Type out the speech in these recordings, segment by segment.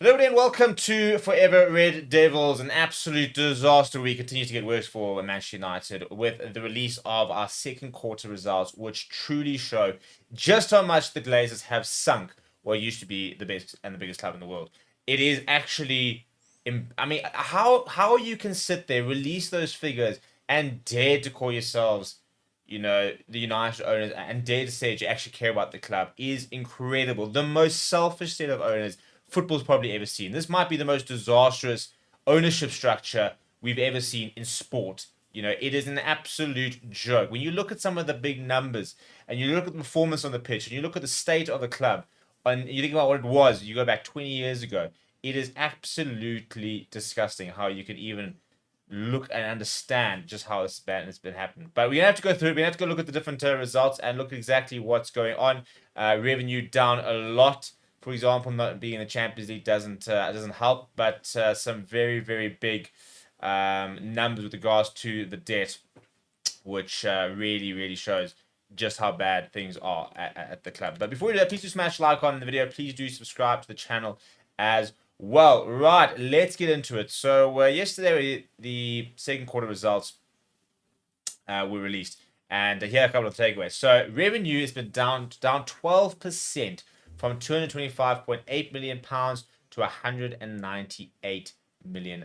Hello everybody and welcome to Forever Red Devils. An absolute disaster week continues to get worse for Manchester United with the release of our second quarter results, which truly show just how much the Glazers have sunk what used to be the best and the biggest club in the world. It is actually, I mean, how you can sit there, release those figures, and dare to call yourselves the United owners and dare to say that you actually care about the club is incredible. The most selfish set of owners football's probably ever seen. This might be the most disastrous ownership structure we've ever seen in sport. It is an absolute joke. When you look at some of the big numbers and you look at the performance on the pitch and you look at the state of the club and you think about what it was, you go back 20 years ago, it is absolutely disgusting how you can even look and understand just how this bad has been happening. But we have to go through it. We have to go look at the different results and look at exactly what's going on. Revenue down a lot. For example, not being in the Champions League doesn't help, but some very, very big numbers with regards to the debt, which really, really shows just how bad things are at the club. But before we do that, please do smash like on the video. Please do subscribe to the channel as well. Right, let's get into it. So yesterday, the second quarter results were released. And here are a couple of takeaways. So revenue has been down 12% from £225.8 million to £198 million.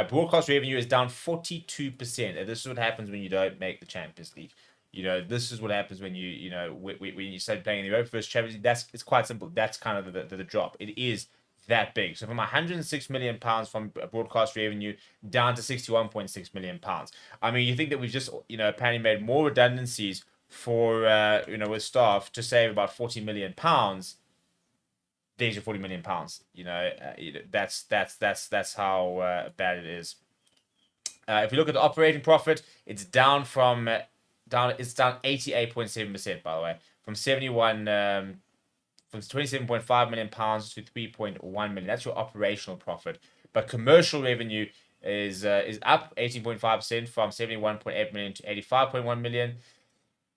Broadcast revenue is down 42%. And this is what happens when you don't make the Champions League. This is what happens when when you start playing in the Europa vs Champions League. It's quite simple. That's kind of the drop. It is that big. So from £106 million from broadcast revenue down to £61.6 million. I mean, you think that we've just apparently made more redundancies for with staff to save about £40 million. There's your £40 million. That's how bad it is. If you look at the operating profit, it's down from it's down 88.7%, by the way, from 27.5 million pounds to 3.1 million. That's your operational profit. But commercial revenue is up 18.5% from 71.8 million to 85.1 million.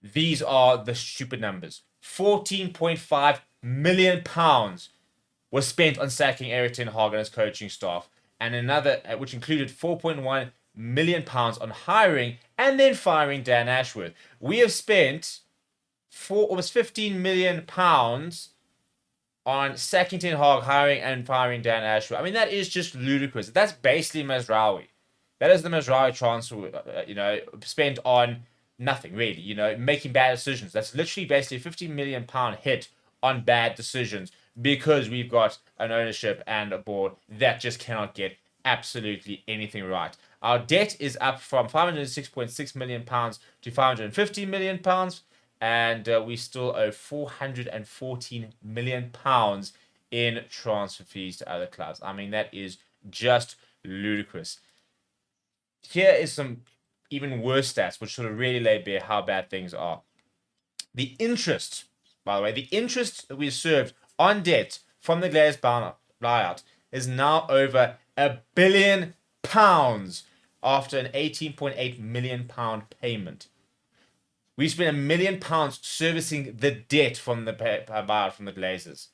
These are the stupid numbers. 14.5 million pounds was spent on sacking Erik ten Hag and his coaching staff, and another which included 4.1 million pounds on hiring and then firing Dan Ashworth. We have spent almost 15 million pounds on sacking Ten Hag, hiring and firing Dan Ashworth. I mean, that is just ludicrous. That's basically Mazraoui. That is the Mazraoui transfer, spent on nothing, really, making bad decisions. That's literally basically a £15 million hit on bad decisions because we've got an ownership and a board that just cannot get absolutely anything right. Our debt is up from £506.6 million to £550 million. And we still owe £414 million in transfer fees to other clubs. I mean, that is just ludicrous. Here is some even worse stats, which sort of really lay bare how bad things are. The interest, by the way, the interest that we served on debt from the Glazers buyout is now over £1 billion after an £18.8 million payment. We spent £1 million servicing the debt from the buyout from the Glazers.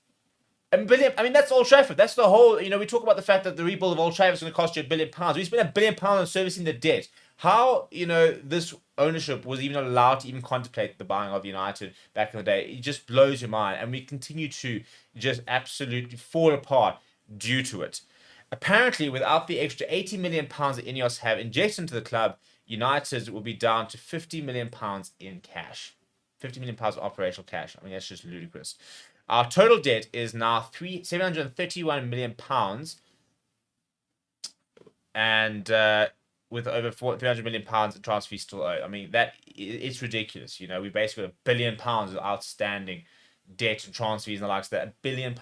$1 billion. I mean, that's Old Trafford. That's the whole. We talk about the fact that the rebuild of Old Trafford is going to cost you £1 billion. We spent £1 billion on servicing the debt. How this ownership was even allowed to even contemplate the buying of United back in the day, it just blows your mind, and we continue to just absolutely fall apart due to it. Apparently, without the extra £80 million that Ineos have injected into the club, United will be down to £50 million in cash. £50 million of operational cash. I mean, that's just ludicrous. Our total debt is now £731 million, and with over £300 million in transfer fees still owed. I mean, it's ridiculous. We basically got £1 billion of outstanding debt and transfer fees and the likes of that. £1 billion.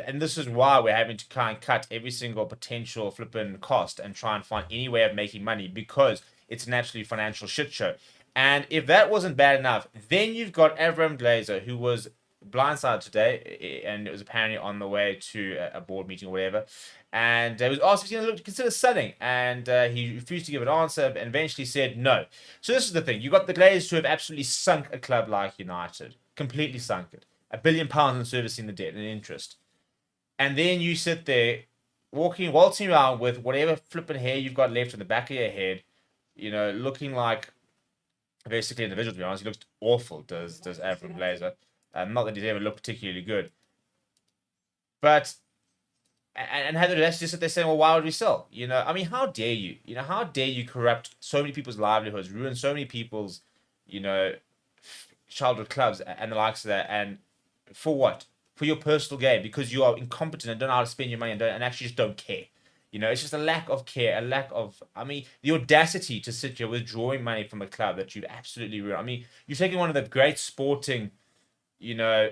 And this is why we're having to kind of cut every single potential flipping cost and try and find any way of making money because it's an absolute financial shit show. And if that wasn't bad enough, then you've got Avram Glazer, who was blindsided today, and it was apparently on the way to a board meeting or whatever. And it was asked if he's going to consider selling, and he refused to give an answer and eventually said no. So this is the thing. You've got the Glazers who have absolutely sunk a club like United. Completely sunk it. £1 billion in servicing the debt and interest. and then you sit there waltzing around with whatever flipping hair you've got left in the back of your head, looking like basically individual. To be honest, he looks awful. Does Avram Glazer? Not that he's ever looked particularly good, but and how the rest just sit there saying, well, why would we sell? I mean, how dare you? How dare you corrupt so many people's livelihoods, ruin so many people's, childhood clubs and the likes of that, and for what? For your personal gain, because you are incompetent and don't know how to spend your money and actually just don't care. It's just a lack of care, a lack of, I mean, the audacity to sit here withdrawing money from a club that you'd absolutely ruin. I mean, you're taking one of the great sporting, you know,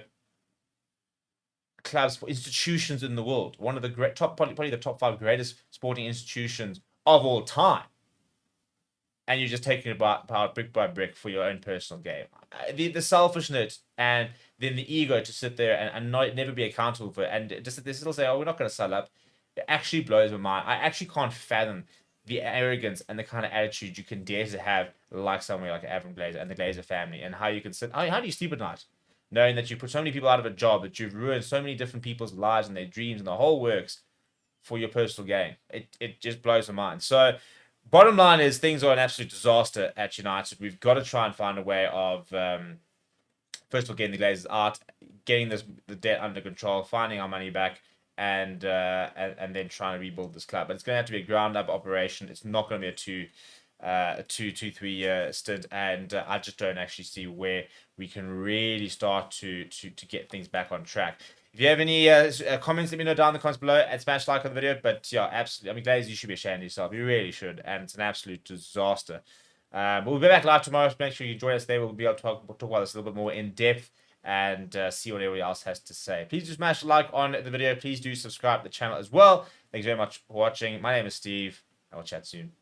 clubs, institutions in the world, one of the great probably the top 5 greatest sporting institutions of all time, and you're just taking it apart brick by brick for your own personal gain. The selfishness and then the ego to sit there and never be accountable for it, and just this little say, oh, we're not going to sell up. It actually blows my mind. I actually can't fathom the arrogance and the kind of attitude you can dare to have, like somewhere like Avram Glazer and the Glazer family, and how you can sit. How do you sleep at night, knowing that you put so many people out of a job, that you've ruined so many different people's lives and their dreams and the whole works for your personal gain? It just blows my mind. So, bottom line is things are an absolute disaster at United. We've got to try and find a way of first of all getting the Glazers out, getting the debt under control, finding our money back, and then trying to rebuild this club. But it's going to have to be a ground up operation. It's not going to be a 3 year stint, and I just don't actually see where we can really start to get things back on track. If you have any comments, let me know down in the comments below and smash like on the video. But yeah, absolutely. I mean, Glazer, you should be ashamed of yourself. You really should, and it's an absolute disaster. We'll be back live tomorrow. So make sure you join us there. We'll be able to talk about this a little bit more in depth and see what everybody else has to say. Please do smash like on the video. Please do subscribe to the channel as well. Thanks very much for watching. My name is Steve, and we'll chat soon.